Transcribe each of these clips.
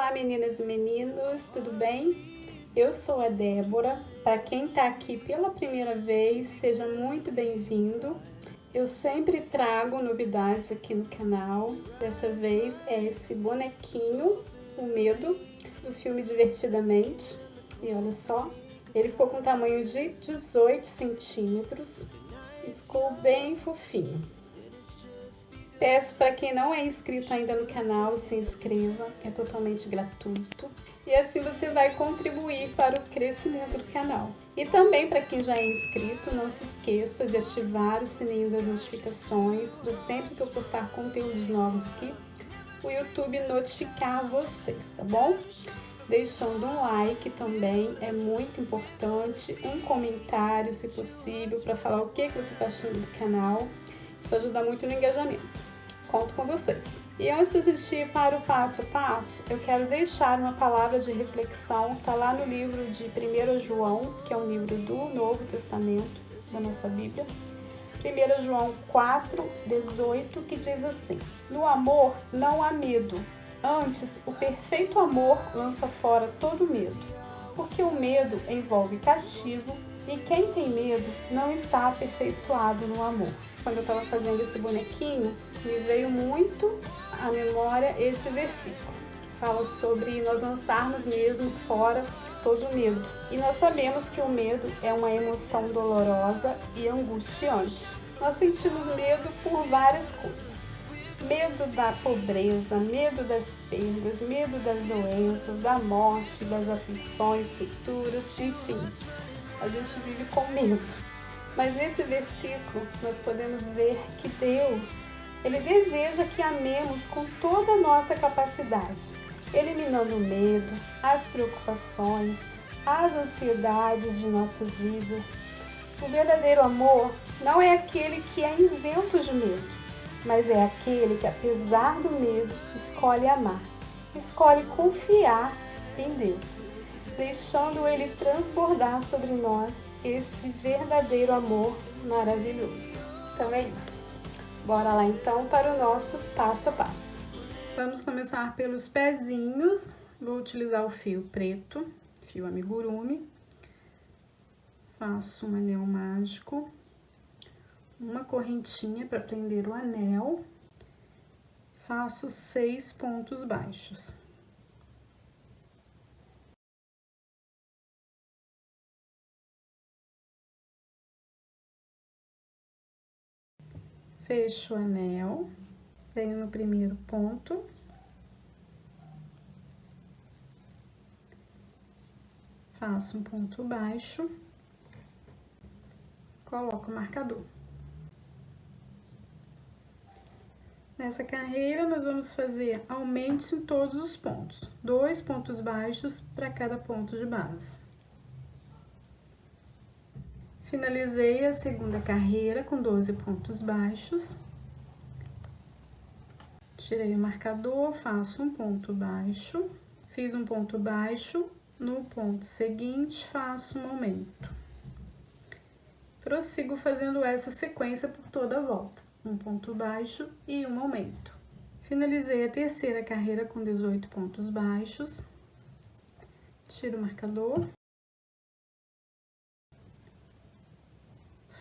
Olá meninas e meninos, tudo bem? Eu sou a Débora. Para quem está aqui pela primeira vez, seja muito bem-vindo. Eu sempre trago novidades aqui no canal. Dessa vez é esse bonequinho, o Medo, do filme Divertidamente. E olha só, ele ficou com tamanho de 18 centímetros e ficou bem fofinho. Peço para quem não é inscrito ainda no canal, se inscreva, é totalmente gratuito. E assim você vai contribuir para o crescimento do canal. E também para quem já é inscrito, não se esqueça de ativar o sininho das notificações para sempre que eu postar conteúdos novos aqui, o YouTube notificar vocês, tá bom? Deixando um like também, é muito importante, um comentário se possível, para falar o que você está achando do canal. Isso ajuda muito no engajamento. Conto com vocês. E antes de a gente ir para o passo a passo, eu quero deixar uma palavra de reflexão, está lá no livro de 1 João, que é um livro do Novo Testamento, da nossa Bíblia. 1 João 4:18, que diz assim: no amor não há medo, antes o perfeito amor lança fora todo medo, porque o medo envolve castigo, e quem tem medo não está aperfeiçoado no amor. Quando eu estava fazendo esse bonequinho, me veio muito à memória esse versículo, que fala sobre nós lançarmos mesmo fora todo medo. E nós sabemos que o medo é uma emoção dolorosa e angustiante. Nós sentimos medo por várias coisas. Medo da pobreza, medo das perdas, medo das doenças, da morte, das aflições futuras, enfim. A gente vive com medo. Mas nesse versículo nós podemos ver que Deus, Ele deseja que amemos com toda a nossa capacidade, eliminando o medo, as preocupações, as ansiedades de nossas vidas. O verdadeiro amor não é aquele que é isento de medo, mas é aquele que, apesar do medo, escolhe amar, escolhe confiar em Deus, deixando Ele transbordar sobre nós esse verdadeiro amor maravilhoso. Então é isso. Bora lá então para o nosso passo a passo. Vamos começar pelos pezinhos. Vou utilizar o fio preto, fio amigurumi. Faço um anel mágico, uma correntinha para prender o anel. Faço 6 pontos baixos. Fecho o anel, venho no primeiro ponto, faço um ponto baixo, coloco o marcador. Nessa carreira, nós vamos fazer aumento em todos os pontos, 2 pontos baixos para cada ponto de base. Finalizei a segunda carreira com 12 pontos baixos. Tirei o marcador, faço um ponto baixo, fiz um ponto baixo, no ponto seguinte faço um aumento. Prossigo fazendo essa sequência por toda a volta, um ponto baixo e um aumento. Finalizei a terceira carreira com 18 pontos baixos, tiro o marcador,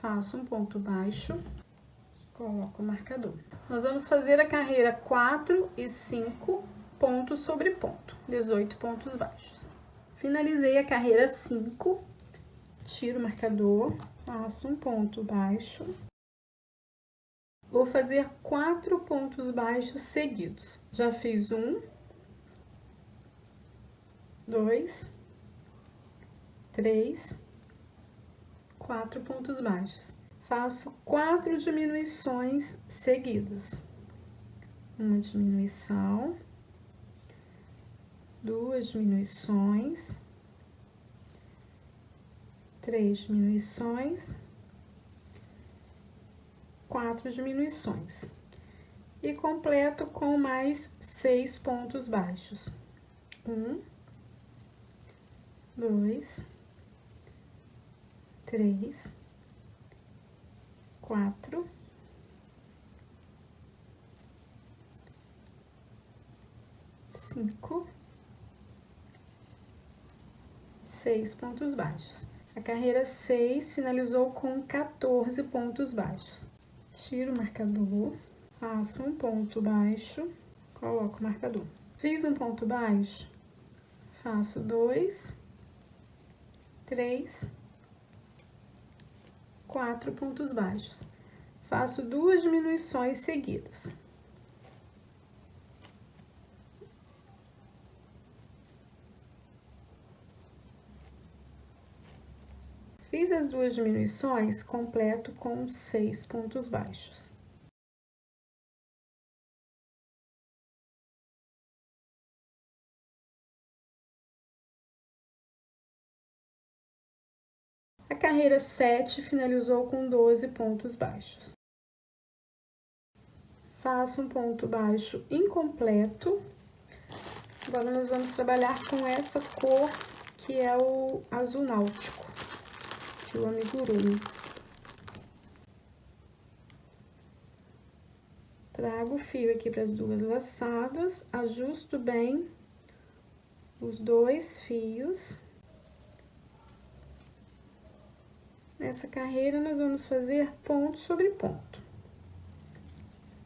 faço um ponto baixo, coloco o marcador. Nós vamos fazer a carreira 4 e 5 pontos sobre ponto, 18 pontos baixos. Finalizei a carreira 5, tiro o marcador, faço um ponto baixo. Vou fazer 4 pontos baixos seguidos. Já fiz 1, 2, 3, 4 pontos baixos. Faço 4 diminuições seguidas. Uma diminuição, 2 diminuições, 3 diminuições, 4 diminuições. E completo com mais 6 pontos baixos. 1, 2, 3, 4, 5 6 pontos baixos. A carreira 6 finalizou com 14 pontos baixos. Tiro o marcador, faço um ponto baixo, coloco o marcador. Fiz um ponto baixo, faço 2, 3, 4 pontos baixos. Faço 2 diminuições seguidas. Fiz as 2 diminuições, completo com 6 pontos baixos. A carreira 7 finalizou com 12 pontos baixos. Faço um ponto baixo incompleto. Agora, nós vamos trabalhar com essa cor, que é o azul náutico, que é o amigurumi. Trago o fio aqui para as 2 laçadas, ajusto bem os 2 fios. Nessa carreira, nós vamos fazer ponto sobre ponto.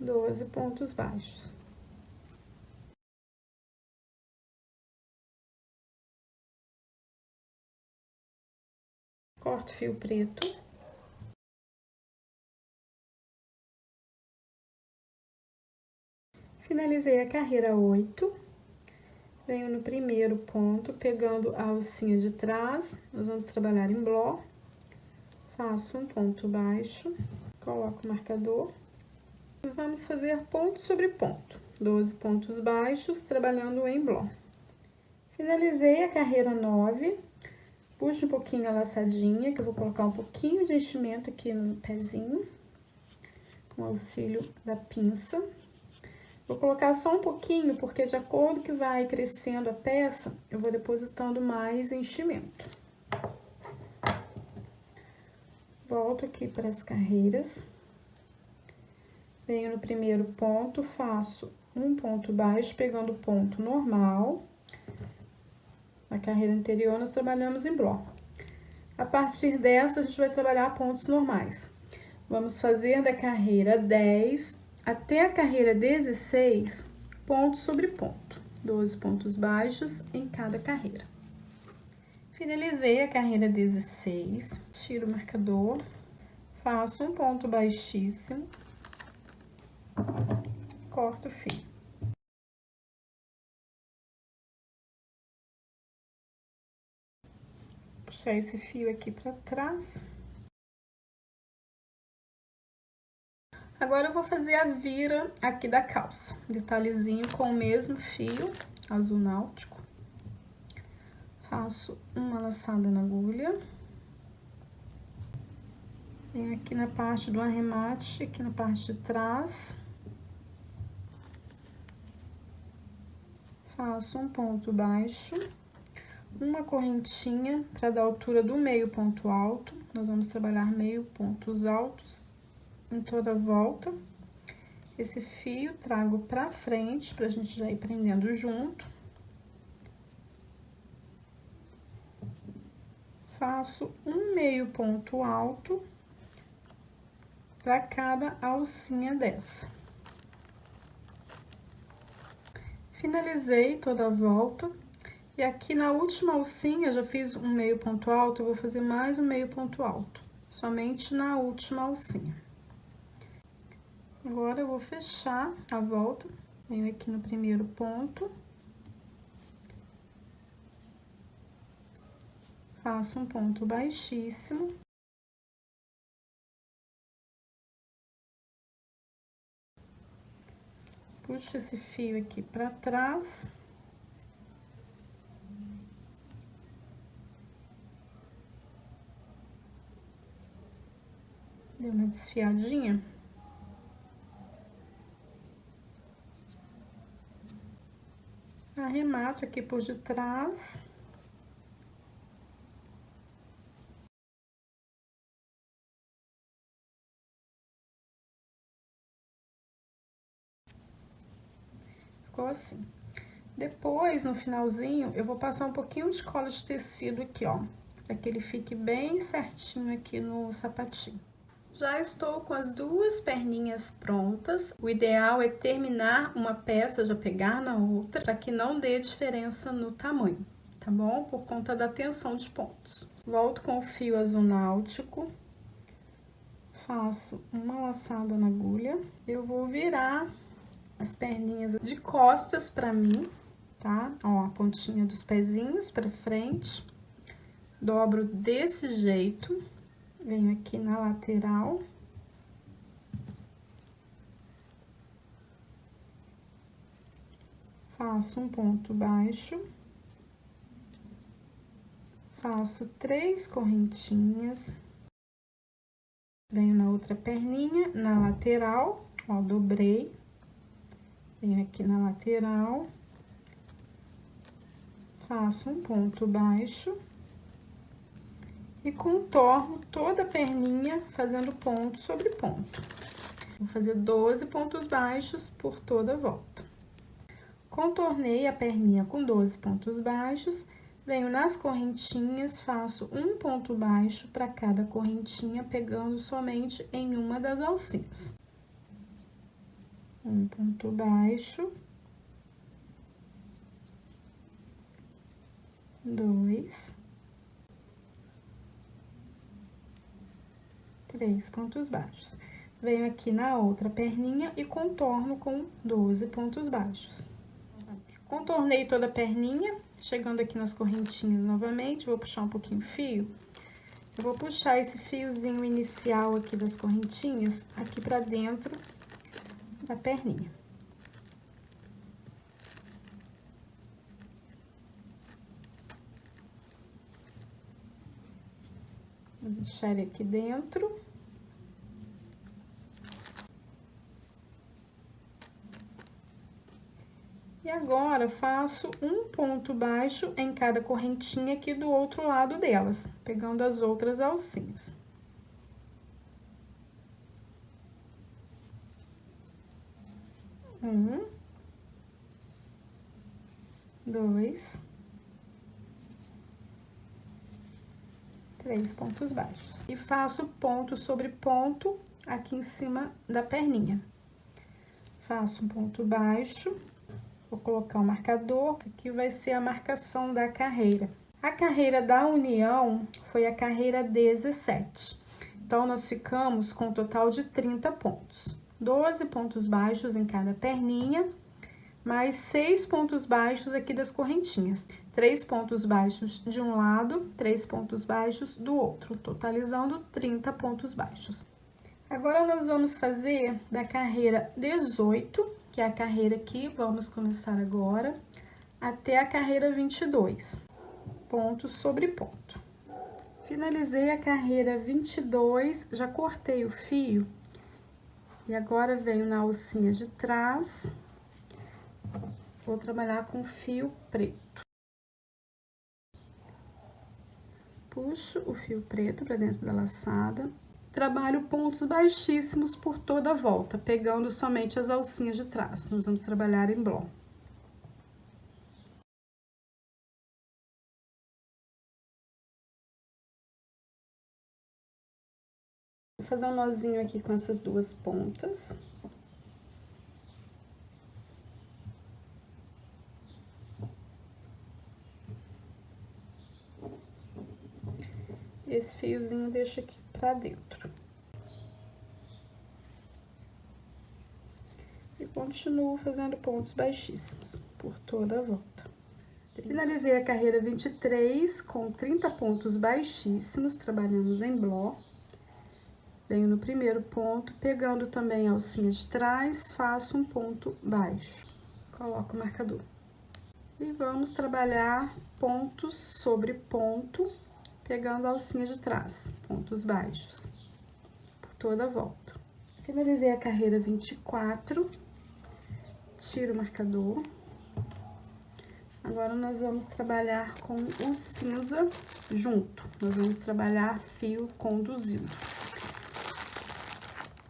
12 pontos baixos. Corto fio preto. Finalizei a carreira 8. Venho no primeiro ponto, pegando a alcinha de trás, nós vamos trabalhar em bloco. Faço um ponto baixo, coloco o marcador. E vamos fazer ponto sobre ponto, 12 pontos baixos, trabalhando em bloco. Finalizei a carreira 9, puxo um pouquinho a laçadinha, que eu vou colocar um pouquinho de enchimento aqui no pezinho, com auxílio da pinça. Vou colocar só um pouquinho, porque de acordo que vai crescendo a peça, eu vou depositando mais enchimento. Volto aqui para as carreiras. Venho no primeiro ponto, faço um ponto baixo, pegando o ponto normal. Na carreira anterior, nós trabalhamos em bloco. A partir dessa, a gente vai trabalhar pontos normais. Vamos fazer da carreira 10 até a carreira 16, ponto sobre ponto. 12 pontos baixos em cada carreira. Finalizei a carreira 16, tiro o marcador, faço um ponto baixíssimo, corto o fio. Puxar esse fio aqui pra trás. Agora, eu vou fazer a vira aqui da calça. Detalhezinho com o mesmo fio, azul náutico. Faço uma laçada na agulha. Venho aqui na parte do arremate, aqui na parte de trás. Faço um ponto baixo, uma correntinha para dar a altura do meio ponto alto. Nós vamos trabalhar meio pontos altos em toda a volta. Esse fio trago pra frente, pra gente já ir prendendo junto. Faço um meio ponto alto para cada alcinha dessa. Finalizei toda a volta. E aqui na última alcinha, já fiz um meio ponto alto, eu vou fazer mais um meio ponto alto, somente na última alcinha. Agora, eu vou fechar a volta, venho aqui no primeiro ponto. Faço um ponto baixíssimo. Puxo esse fio aqui pra trás. Deu uma desfiadinha. Arremato aqui por detrás. Ficou assim. Depois, no finalzinho, eu vou passar um pouquinho de cola de tecido aqui, ó, para que ele fique bem certinho aqui no sapatinho. Já estou com as duas perninhas prontas. O ideal é terminar uma peça, já pegar na outra, para que não dê diferença no tamanho, tá bom? Por conta da tensão de pontos. Volto com o fio azul náutico. Faço uma laçada na agulha. Eu vou virar as perninhas de costas pra mim, tá? Ó, a pontinha dos pezinhos pra frente. Dobro desse jeito. Venho aqui na lateral. Faço um ponto baixo. Faço 3 correntinhas. Venho na outra perninha, na lateral, ó, dobrei. Venho aqui na lateral. Faço um ponto baixo. E contorno toda a perninha fazendo ponto sobre ponto. Vou fazer 12 pontos baixos por toda a volta. Contornei a perninha com 12 pontos baixos. Venho nas correntinhas, faço um ponto baixo para cada correntinha, pegando somente em uma das alcinhas. Um ponto baixo. 2. 3 pontos baixos. Venho aqui na outra perninha e contorno com 12 pontos baixos. Contornei toda a perninha, chegando aqui nas correntinhas novamente, vou puxar um pouquinho o fio. Eu vou puxar esse fiozinho inicial aqui das correntinhas, aqui pra dentro da perninha. Vou deixar ele aqui dentro. E agora, faço um ponto baixo em cada correntinha aqui do outro lado delas, pegando as outras alcinhas. Um, 2, 3 pontos baixos. E faço ponto sobre ponto aqui em cima da perninha. Faço um ponto baixo. Vou colocar o marcador, aqui vai ser a marcação da carreira. A carreira da união foi a carreira 17. Então, nós ficamos com um total de 30 pontos. 12 pontos baixos em cada perninha, mais 6 pontos baixos aqui das correntinhas. 3 pontos baixos de um lado, 3 pontos baixos do outro, totalizando 30 pontos baixos. Agora, nós vamos fazer da carreira 18, que é a carreira que vamos começar agora, até a carreira 22, ponto sobre ponto. Finalizei a carreira 22, já cortei o fio, e agora venho na alcinha de trás, vou trabalhar com fio preto. Puxo o fio preto para dentro da laçada. Trabalho pontos baixíssimos por toda a volta, pegando somente as alcinhas de trás. Nós vamos trabalhar em bloco. Vou fazer um nozinho aqui com essas duas pontas. Esse fiozinho deixa aqui pra dentro. E continuo fazendo pontos baixíssimos por toda a volta. Finalizei a carreira 23 com 30 pontos baixíssimos, trabalhamos em bloco. Venho no primeiro ponto, pegando também a alcinha de trás, faço um ponto baixo. Coloco o marcador. E vamos trabalhar pontos sobre ponto, pegando a alcinha de trás, pontos baixos, por toda a volta. Finalizei a carreira 24, tiro o marcador. Agora, nós vamos trabalhar com o cinza junto, nós vamos trabalhar fio conduzido.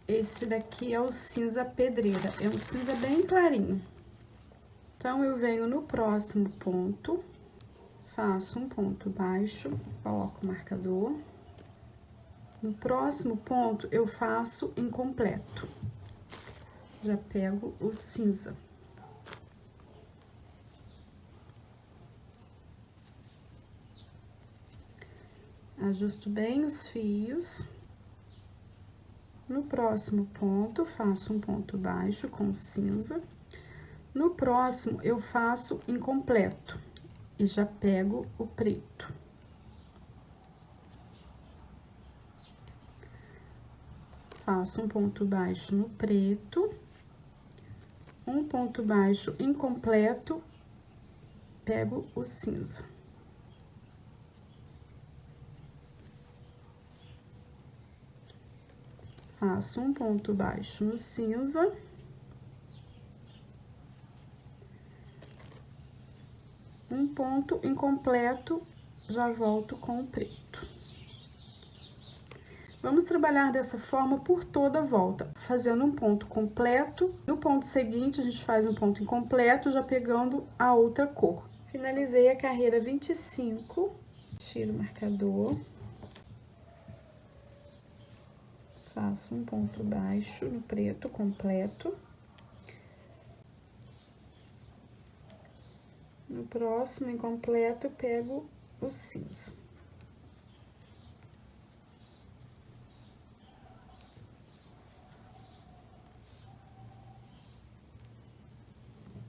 Esse daqui é o cinza pedreira, é um cinza bem clarinho. Então, eu venho no próximo ponto, faço um ponto baixo, coloco o marcador. No próximo ponto, eu faço incompleto. Já pego o cinza. Ajusto bem os fios. No próximo ponto, faço um ponto baixo com cinza. No próximo, eu faço incompleto e já pego o preto. Faço um ponto baixo no preto, um ponto baixo incompleto, pego o cinza. Faço um ponto baixo no cinza. Um ponto incompleto, já volto com o preto. Vamos trabalhar dessa forma por toda a volta, fazendo um ponto completo. No ponto seguinte, a gente faz um ponto incompleto, já pegando a outra cor. Finalizei a carreira 25, tiro o marcador. Faço um ponto baixo no preto completo. No próximo incompleto, pego o cinza.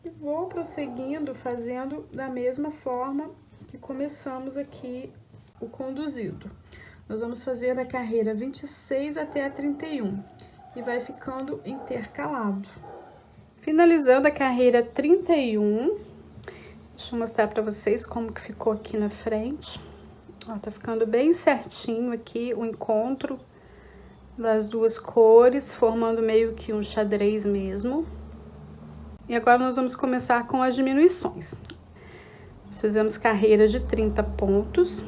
E vou prosseguindo, fazendo da mesma forma que começamos aqui o conduzido. Nós vamos fazer da carreira 26 até a 31 e vai ficando intercalado. Finalizando a carreira 31, deixa eu mostrar pra vocês como que ficou aqui na frente. Ó, tá ficando bem certinho aqui o encontro das duas cores, formando meio que um xadrez mesmo. E agora nós vamos começar com as diminuições. Nós fizemos carreiras de 30 pontos.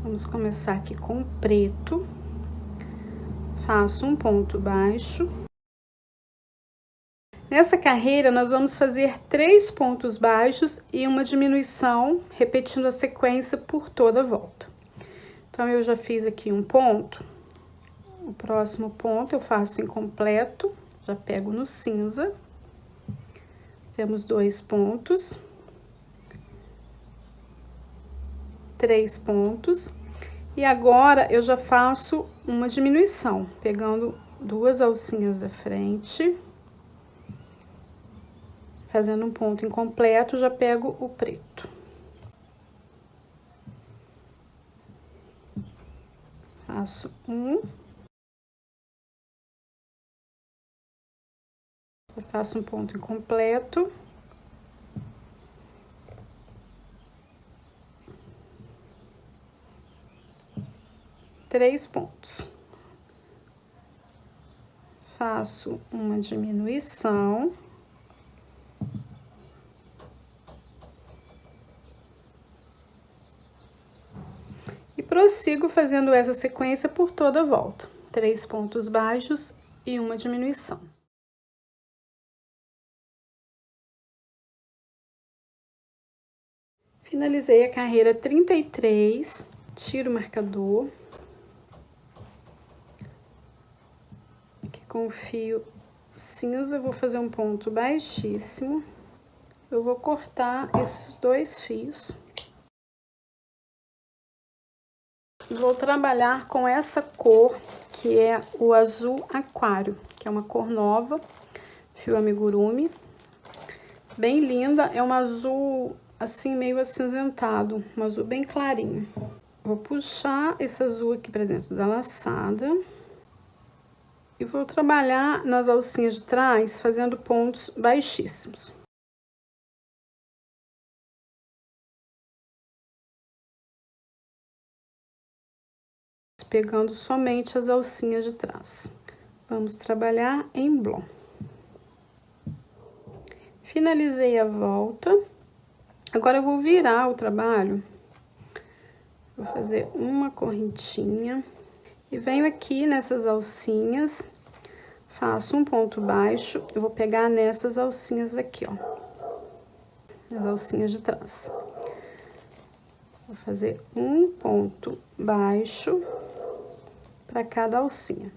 Vamos começar aqui com o preto. Faço um ponto baixo. Nessa carreira, nós vamos fazer 3 pontos baixos e uma diminuição, repetindo a sequência por toda a volta. Então, eu já fiz aqui um ponto. O próximo ponto eu faço incompleto, já pego no cinza. Temos 2 pontos. 3 pontos. E agora, eu já faço uma diminuição, pegando 2 alcinhas da frente. Fazendo um ponto incompleto, já pego o preto. Faço um. Eu faço um ponto incompleto. Três pontos. Faço uma diminuição. E prossigo fazendo essa sequência por toda a volta. 3 pontos baixos e uma diminuição. Finalizei a carreira 33, tiro o marcador. Aqui com o fio cinza, vou fazer um ponto baixíssimo. Eu vou cortar esses 2 fios. Vou trabalhar com essa cor, que é o azul aquário, que é uma cor nova, fio amigurumi. Bem linda, é um azul assim meio acinzentado, um azul bem clarinho. Vou puxar esse azul aqui pra dentro da laçada. E vou trabalhar nas alcinhas de trás, fazendo pontos baixíssimos. Pegando somente as alcinhas de trás. Vamos trabalhar em blon. Finalizei a volta. Agora eu vou virar o trabalho. Vou fazer uma correntinha. E venho aqui nessas alcinhas, faço um ponto baixo, eu vou pegar nessas alcinhas aqui, ó, as alcinhas de trás. Vou fazer um ponto baixo para cada alcinha.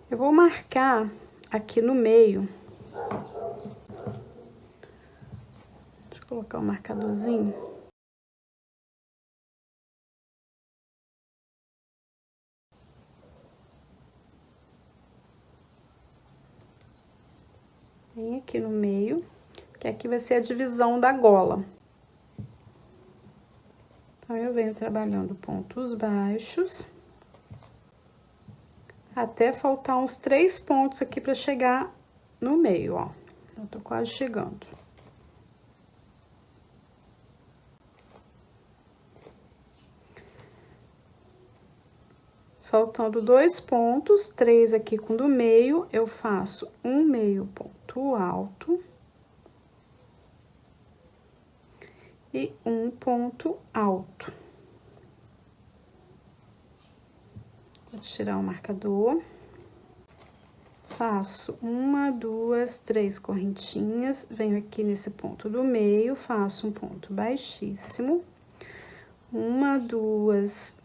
Eu vou marcar aqui no meio. Deixa eu colocar um marcadorzinho. Vem aqui no meio, que aqui vai ser a divisão da gola. Então, eu venho trabalhando pontos baixos, até faltar uns 3 pontos aqui para chegar no meio, ó. Eu tô quase chegando. Faltando 2 pontos, 3 aqui com do meio, eu faço um meio ponto alto. E um ponto alto. Vou tirar o marcador. Faço 1, 2, 3 correntinhas, venho aqui nesse ponto do meio, faço um ponto baixíssimo. 1, 2,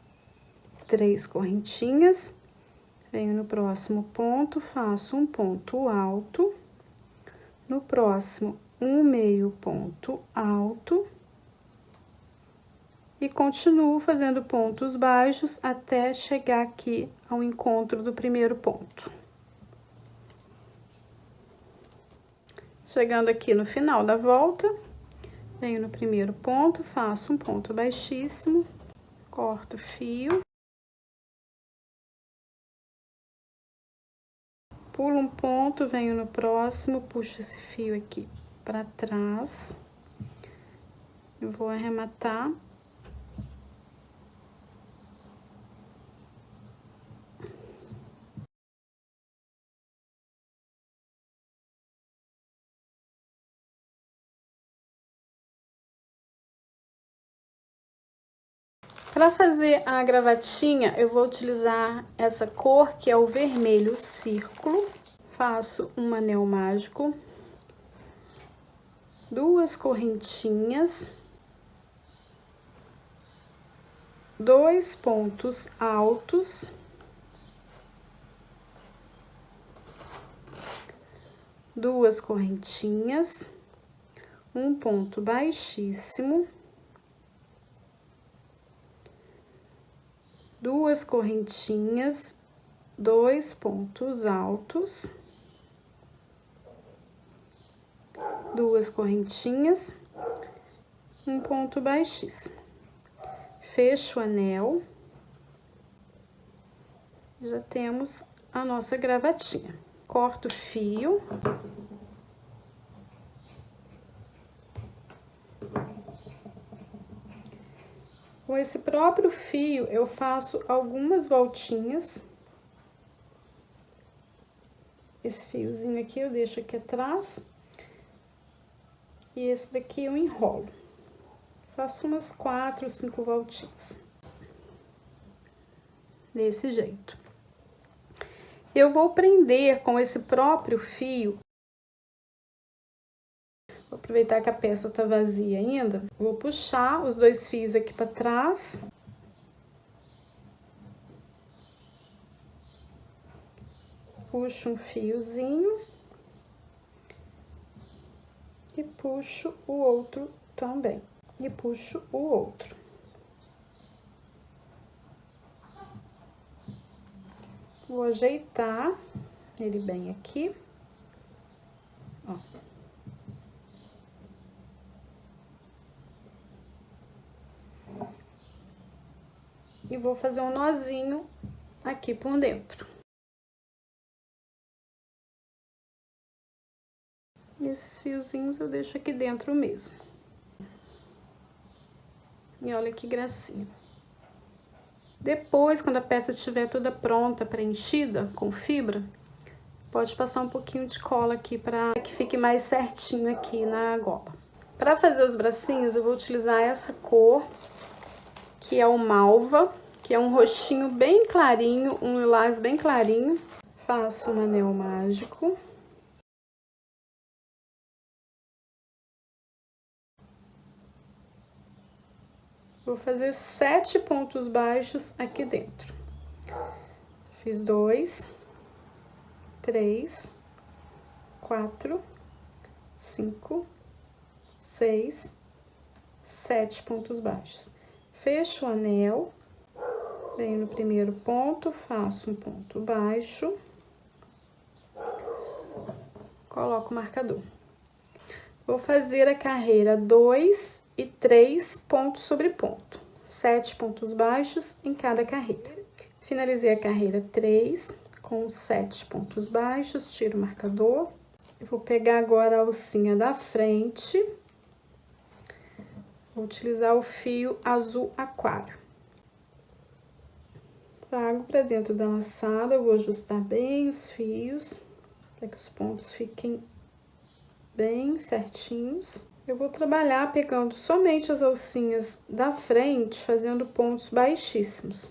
3 correntinhas, venho no próximo ponto, faço um ponto alto. No próximo, um meio ponto alto. E continuo fazendo pontos baixos até chegar aqui ao encontro do primeiro ponto. Chegando aqui no final da volta, venho no primeiro ponto, faço um ponto baixíssimo, corto o fio. Pulo um ponto, venho no próximo, puxo esse fio aqui para trás. E vou arrematar. Para fazer a gravatinha, eu vou utilizar essa cor, que é o vermelho círculo. Faço um anel mágico, 2 correntinhas, 2 pontos altos, 2 correntinhas, um ponto baixíssimo, 2 correntinhas, 2 pontos altos, 2 correntinhas, um ponto baixíssimo. Fecho o anel. Já temos a nossa gravatinha. Corto o fio. Com esse próprio fio, eu faço algumas voltinhas. Esse fiozinho aqui eu deixo aqui atrás. E esse daqui eu enrolo. Faço umas 4, 5 voltinhas. Desse jeito. Eu vou prender com esse próprio fio. Vou aproveitar que a peça tá vazia ainda. Vou puxar os 2 fios aqui para trás. Puxo um fiozinho. E puxo o outro também. E puxo o outro. Vou ajeitar ele bem aqui. Ó. E vou fazer um nozinho aqui por dentro. E esses fiozinhos eu deixo aqui dentro mesmo. E olha que gracinha. Depois, quando a peça estiver toda pronta, preenchida com fibra, pode passar um pouquinho de cola aqui para que fique mais certinho aqui na gola. Para fazer os bracinhos, eu vou utilizar essa cor, que é o malva, que é um roxinho bem clarinho, um lilás bem clarinho. Faço um anel mágico. Vou fazer 7 pontos baixos aqui dentro. Fiz 2, 3, 4, 5, 6, 7 pontos baixos. Fecho o anel, venho no primeiro ponto, faço um ponto baixo, coloco o marcador. Vou fazer a carreira 2 e 3 pontos sobre ponto, 7 pontos baixos em cada carreira. Finalizei a carreira 3 com 7 pontos baixos, tiro o marcador. Eu vou pegar agora a alcinha da frente, vou utilizar o fio azul aquário. Trago para dentro da laçada, eu vou ajustar bem os fios, para que os pontos fiquem bem certinhos. Eu vou trabalhar pegando somente as alcinhas da frente, fazendo pontos baixíssimos.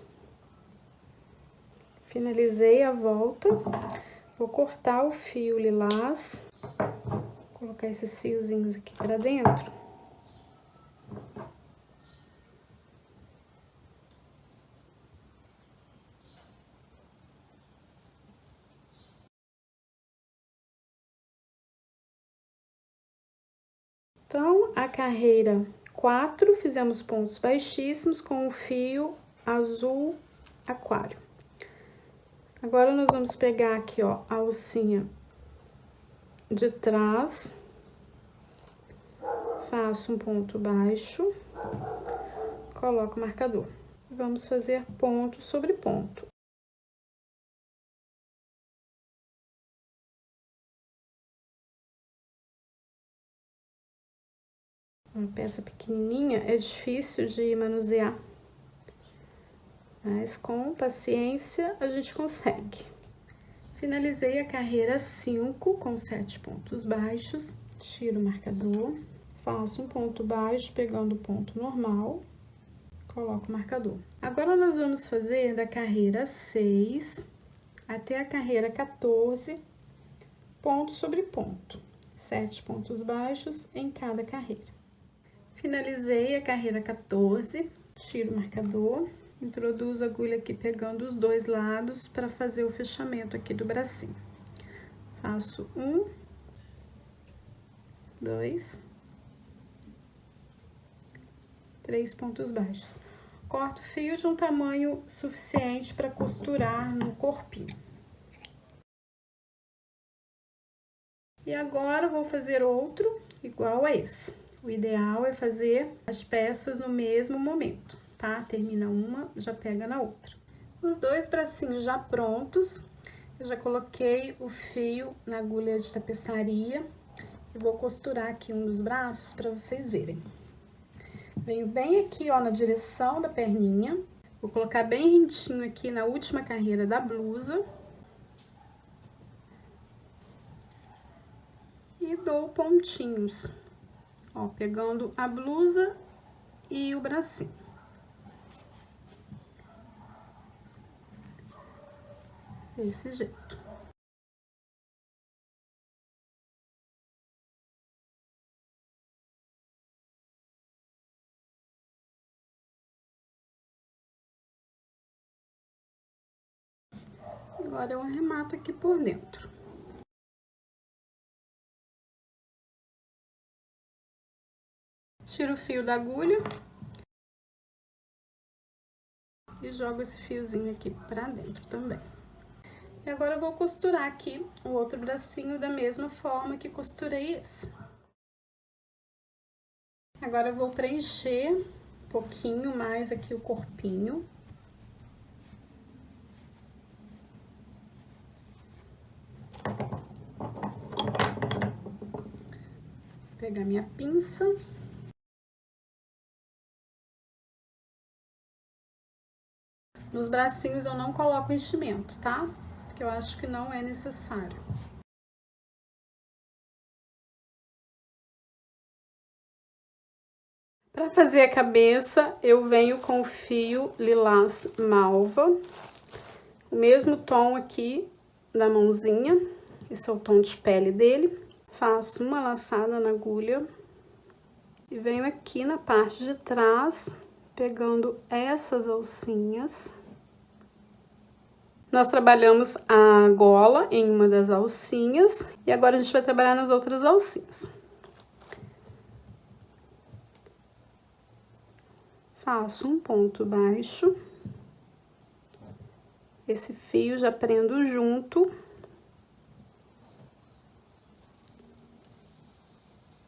Finalizei a volta, vou cortar o fio lilás, colocar esses fiozinhos aqui para dentro. Então, a carreira 4, fizemos pontos baixíssimos com o fio azul aquário. Agora, nós vamos pegar aqui, ó, a alcinha de trás, faço um ponto baixo, coloco o marcador. Vamos fazer ponto sobre ponto. Uma peça pequenininha é difícil de manusear, mas com paciência a gente consegue. Finalizei a carreira 5 com 7 pontos baixos, tiro o marcador, faço um ponto baixo pegando o ponto normal, coloco o marcador. Agora, nós vamos fazer da carreira 6 até a carreira 14, ponto sobre ponto, 7 pontos baixos em cada carreira. Finalizei a carreira 14, tiro o marcador, introduzo a agulha aqui pegando os dois lados para fazer o fechamento aqui do bracinho. Faço 1, 2, 3 pontos baixos. Corto fio de um tamanho suficiente para costurar no corpinho. E agora, vou fazer outro igual a esse. O ideal é fazer as peças no mesmo momento, tá? Termina uma, já pega na outra. Os dois bracinhos já prontos, eu já coloquei o fio na agulha de tapeçaria e vou costurar aqui um dos braços para vocês verem. Venho bem aqui, ó, na direção da perninha, vou colocar bem rentinho aqui na última carreira da blusa. E dou pontinhos, ó, pegando a blusa e o bracinho. Desse jeito. Agora, eu arremato aqui por dentro. Tiro o fio da agulha e jogo esse fiozinho aqui pra dentro também. E agora, eu vou costurar aqui o outro bracinho da mesma forma que costurei esse. Agora, eu vou preencher um pouquinho mais aqui o corpinho. Vou pegar minha pinça. Nos bracinhos eu não coloco enchimento, tá? Porque eu acho que não é necessário. Para fazer a cabeça, eu venho com o fio lilás malva, o mesmo tom aqui da mãozinha, esse é o tom de pele dele. Faço uma laçada na agulha e venho aqui na parte de trás, pegando essas alcinhas. Nós trabalhamos a gola em uma das alcinhas e agora a gente vai trabalhar nas outras alcinhas. Faço um ponto baixo, esse fio já prendo junto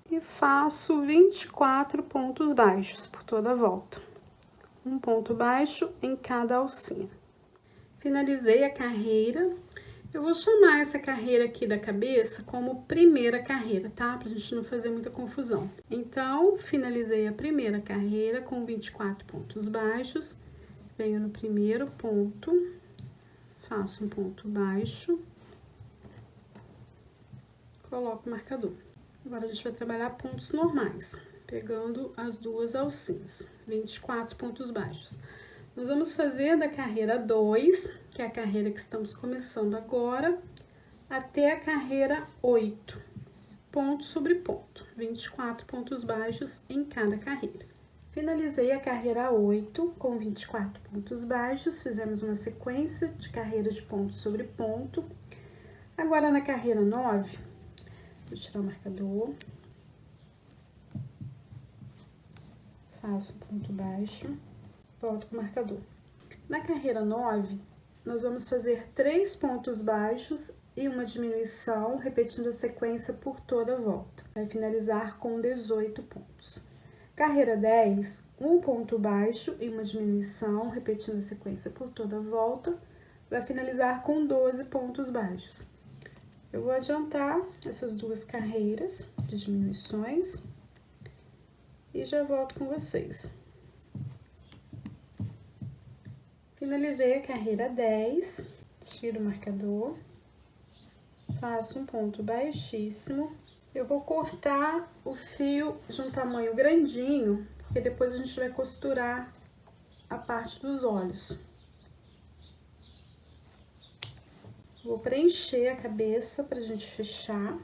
e faço 24 pontos baixos por toda a volta. Um ponto baixo em cada alcinha. Finalizei a carreira. Eu vou chamar essa carreira aqui da cabeça como primeira carreira, tá? Pra gente não fazer muita confusão. Então, finalizei a primeira carreira com 24 pontos baixos. Venho no primeiro ponto, faço um ponto baixo, coloco o marcador. Agora, a gente vai trabalhar pontos normais, pegando as duas alcinhas, 24 pontos baixos. Nós vamos fazer da carreira 2, que é a carreira que estamos começando agora, até a carreira 8, ponto sobre ponto, 24 pontos baixos em cada carreira. Finalizei a carreira 8 com 24 pontos baixos, fizemos uma sequência de carreiras de ponto sobre ponto. Agora, na carreira 9, vou tirar o marcador, faço um ponto baixo, volto com o marcador. Na carreira 9, nós vamos fazer 3 pontos baixos e uma diminuição, repetindo a sequência por toda a volta. Vai finalizar com 18 pontos. Carreira 10, um ponto baixo e uma diminuição, repetindo a sequência por toda a volta. Vai finalizar com 12 pontos baixos. Eu vou adiantar essas duas carreiras de diminuições e já volto com vocês. Finalizei a carreira 10, tiro o marcador, faço um ponto baixíssimo. Eu vou cortar o fio de um tamanho grandinho, porque depois a gente vai costurar a parte dos olhos. Vou preencher a cabeça pra gente fechar.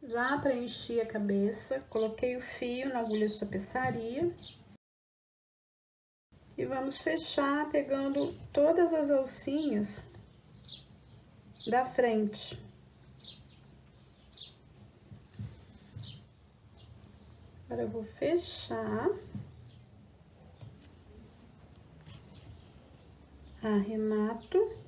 Já preenchi a cabeça, coloquei o fio na agulha de tapeçaria. E vamos fechar pegando todas as alcinhas da frente. Agora eu vou fechar. Arremato.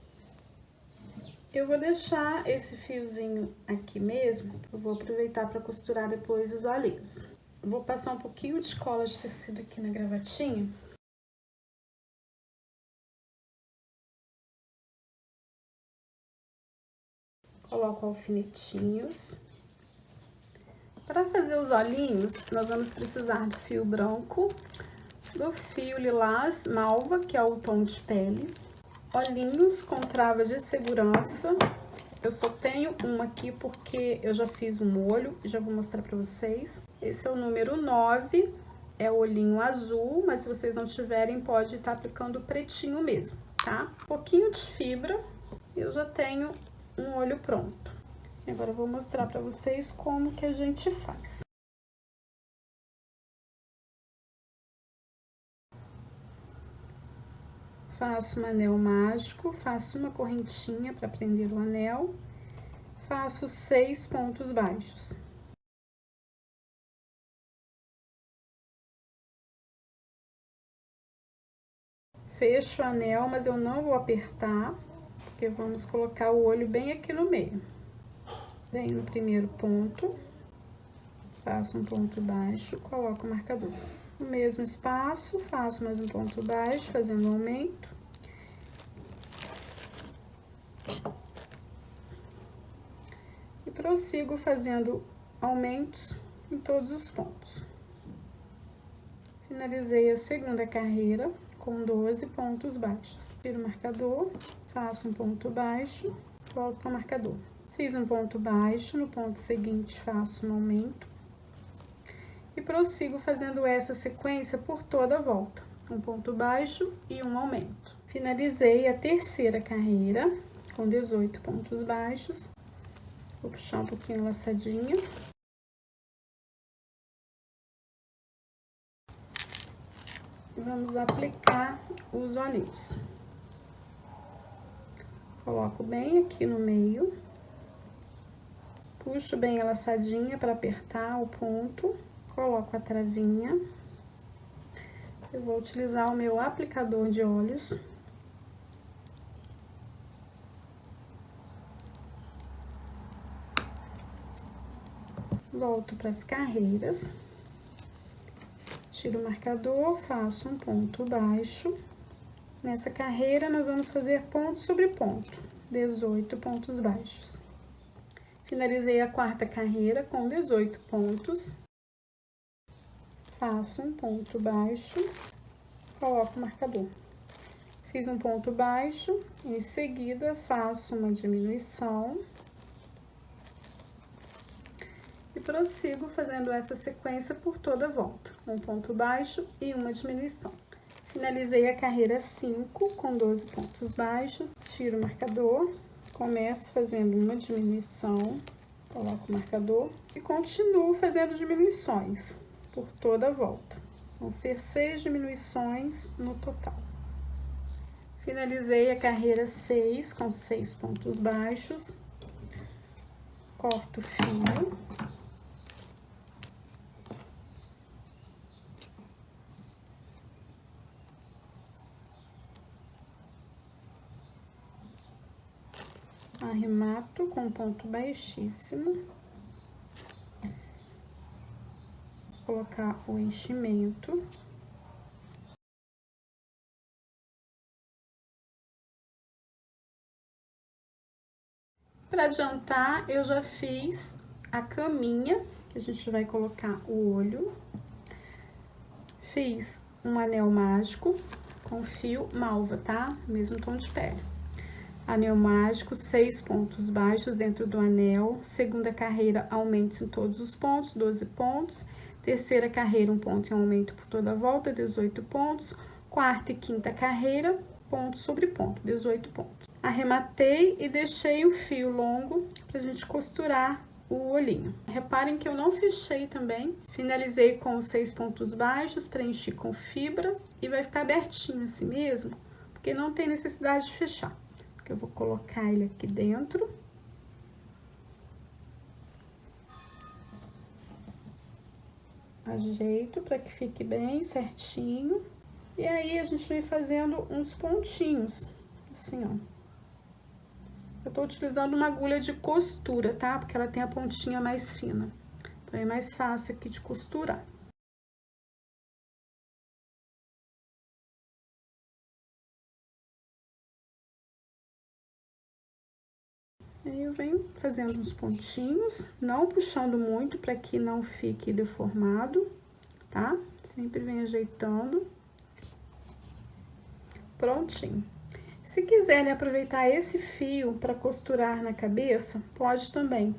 Eu vou deixar esse fiozinho aqui mesmo, eu vou aproveitar para costurar depois os olhinhos. Vou passar um pouquinho de cola de tecido aqui na gravatinha. Coloco alfinetinhos. Para fazer os olhinhos, nós vamos precisar do fio branco, do fio lilás malva, que é o tom de pele, olhinhos com trava de segurança. Eu só tenho uma aqui porque eu já fiz um olho e já vou mostrar pra vocês. Esse é o número 9, é o olhinho azul, mas se vocês não tiverem, pode estar aplicando o pretinho mesmo, tá? Um pouquinho de fibra, eu já tenho um olho pronto. Agora eu vou mostrar pra vocês como que a gente faz. Faço um anel mágico, faço uma correntinha para prender o anel, faço 6 pontos baixos. Fecho o anel, mas eu não vou apertar, porque vamos colocar o olho bem aqui no meio. Venho no primeiro ponto, faço um ponto baixo, coloco o marcador. No mesmo espaço, faço mais um ponto baixo, fazendo um aumento. E prossigo fazendo aumentos em todos os pontos. Finalizei a segunda carreira com 12 pontos baixos. Tiro o marcador, faço um ponto baixo, volto com o marcador. Fiz um ponto baixo, no ponto seguinte faço um aumento e prossigo fazendo essa sequência por toda a volta. Um ponto baixo e um aumento. Finalizei a terceira carreira com 18 pontos baixos. Vou puxar um pouquinho a laçadinha. E vamos aplicar os olhinhos. Coloco bem aqui no meio. Puxo bem a laçadinha para apertar o ponto. Coloco a travinha. Eu vou utilizar o meu aplicador de olhos. Volto para as carreiras. Tiro o marcador, faço um ponto baixo. Nessa carreira, nós vamos fazer ponto sobre ponto, 18 pontos baixos. Finalizei a quarta carreira com 18 pontos. Faço um ponto baixo, coloco o marcador. Fiz um ponto baixo, em seguida faço uma diminuição. E prossigo fazendo essa sequência por toda a volta. Um ponto baixo e uma diminuição. Finalizei a carreira 5 com 12 pontos baixos. Tiro o marcador, começo fazendo uma diminuição, coloco o marcador e continuo fazendo diminuições por toda a volta. Vão ser 6 diminuições no total. Finalizei a carreira 6 com 6 pontos baixos. Corto o fio. Arremato com ponto baixíssimo. Vou colocar o enchimento. Para adiantar, eu já fiz a caminha, que a gente vai colocar o olho. Fiz um anel mágico com fio malva, tá? Mesmo tom de pele. Anel mágico, 6 pontos baixos dentro do anel. Segunda carreira, aumento em todos os pontos, 12 pontos. Terceira carreira, um ponto em aumento por toda a volta, 18 pontos. Quarta e quinta carreira, ponto sobre ponto, 18 pontos. Arrematei e deixei o fio longo pra gente costurar o olhinho. Reparem que eu não fechei também. Finalizei com os 6 pontos baixos, preenchi com fibra e vai ficar abertinho assim mesmo, porque não tem necessidade de fechar. Eu vou colocar ele aqui dentro. Ajeito para que fique bem certinho. E aí, a gente vem fazendo uns pontinhos, assim, ó. Eu tô utilizando uma agulha de costura, tá? Porque ela tem a pontinha mais fina. Então, é mais fácil aqui de costurar. Aí eu venho fazendo uns pontinhos, não puxando muito para que não fique deformado, tá? Sempre vem ajeitando. Prontinho. Se quiserem aproveitar esse fio para costurar na cabeça, pode também.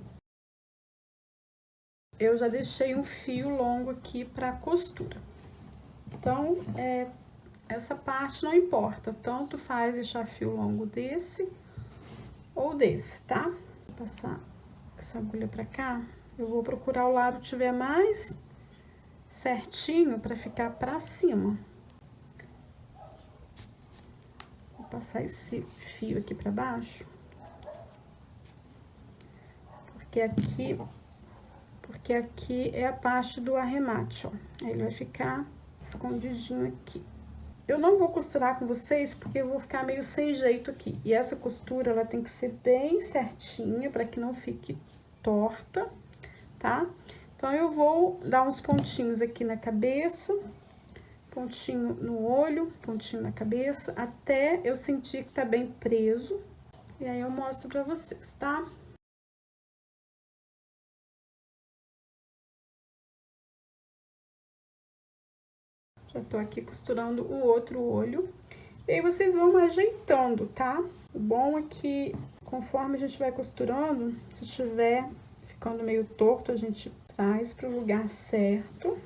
Eu já deixei um fio longo aqui para costura. Então, essa parte não importa, tanto faz deixar fio longo desse ou desse, tá? Vou passar essa agulha pra cá. Eu vou procurar o lado que tiver mais certinho pra ficar pra cima. Vou passar esse fio aqui pra baixo. Porque aqui é a parte do arremate, ó. Aí ele vai ficar escondidinho aqui. Eu não vou costurar com vocês, porque eu vou ficar meio sem jeito aqui. E essa costura, ela tem que ser bem certinha, para que não fique torta, tá? Então, eu vou dar uns pontinhos aqui na cabeça, pontinho no olho, pontinho na cabeça, até eu sentir que tá bem preso. E aí, eu mostro pra vocês, tá? Já tô aqui costurando o outro olho. E aí vocês vão ajeitando, tá? O bom é que conforme a gente vai costurando, se tiver ficando meio torto, a gente traz pro lugar certo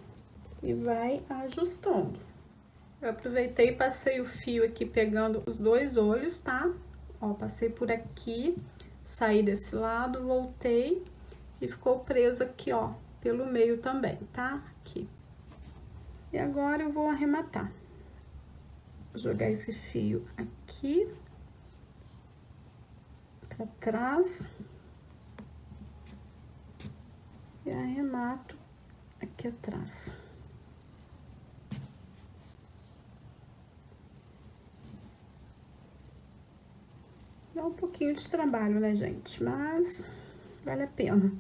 e vai ajustando. Eu aproveitei e passei o fio aqui pegando os dois olhos, tá? Ó, passei por aqui, saí desse lado, voltei e ficou preso aqui, ó, pelo meio também, tá? Aqui. E agora eu vou arrematar. Vou jogar esse fio aqui pra trás e arremato aqui atrás. Dá um pouquinho de trabalho, né, gente? Mas vale a pena.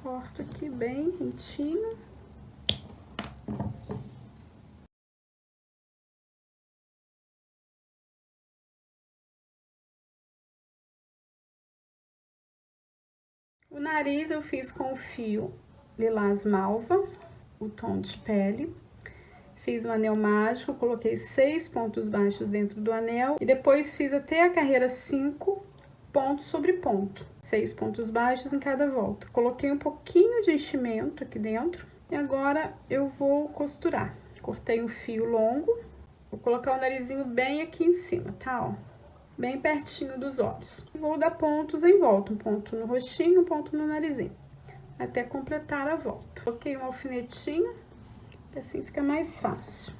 Corto aqui bem rentinho. O nariz eu fiz com o fio lilás malva, o tom de pele. Fiz um anel mágico, coloquei 6 pontos baixos dentro do anel e depois fiz até a carreira 5 ponto sobre ponto, 6 pontos baixos em cada volta. Coloquei um pouquinho de enchimento aqui dentro e agora eu vou costurar. Cortei um fio longo, vou colocar o narizinho bem aqui em cima, tá, ó? Bem pertinho dos olhos. Vou dar pontos em volta, um ponto no rostinho, um ponto no narizinho, até completar a volta. Coloquei um alfinetinho, assim fica mais fácil.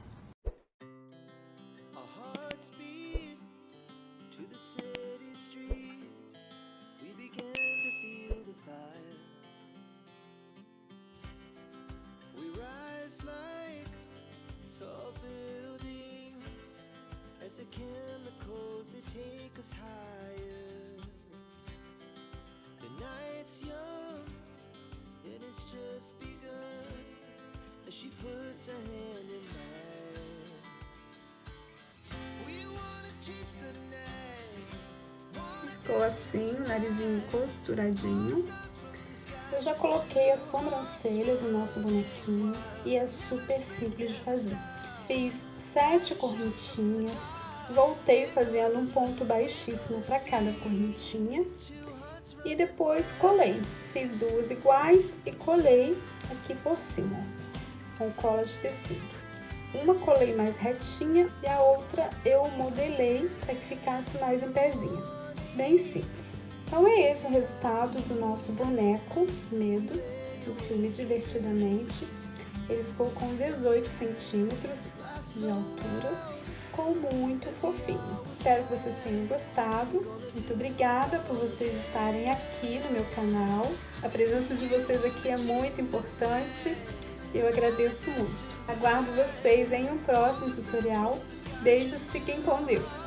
She puts her hand in mine. We wanna chase the night. Ficou assim, o narizinho costuradinho. Eu já coloquei as sobrancelhas no nosso bonequinho e é super simples de fazer. Fiz 7 correntinhas, voltei fazendo um ponto baixíssimo para cada correntinha e depois colei. Fiz 2 iguais e colei aqui por cima, com cola de tecido. Uma colei mais retinha e a outra eu modelei para que ficasse mais em pezinho. Bem simples. Então é esse o resultado do nosso boneco Medo, do filme Divertidamente. Ele ficou com 18 centímetros de altura, ficou muito fofinho. Espero que vocês tenham gostado. Muito obrigada por vocês estarem aqui no meu canal. A presença de vocês aqui é muito importante. Eu agradeço muito. Aguardo vocês em um próximo tutorial. Beijos, fiquem com Deus!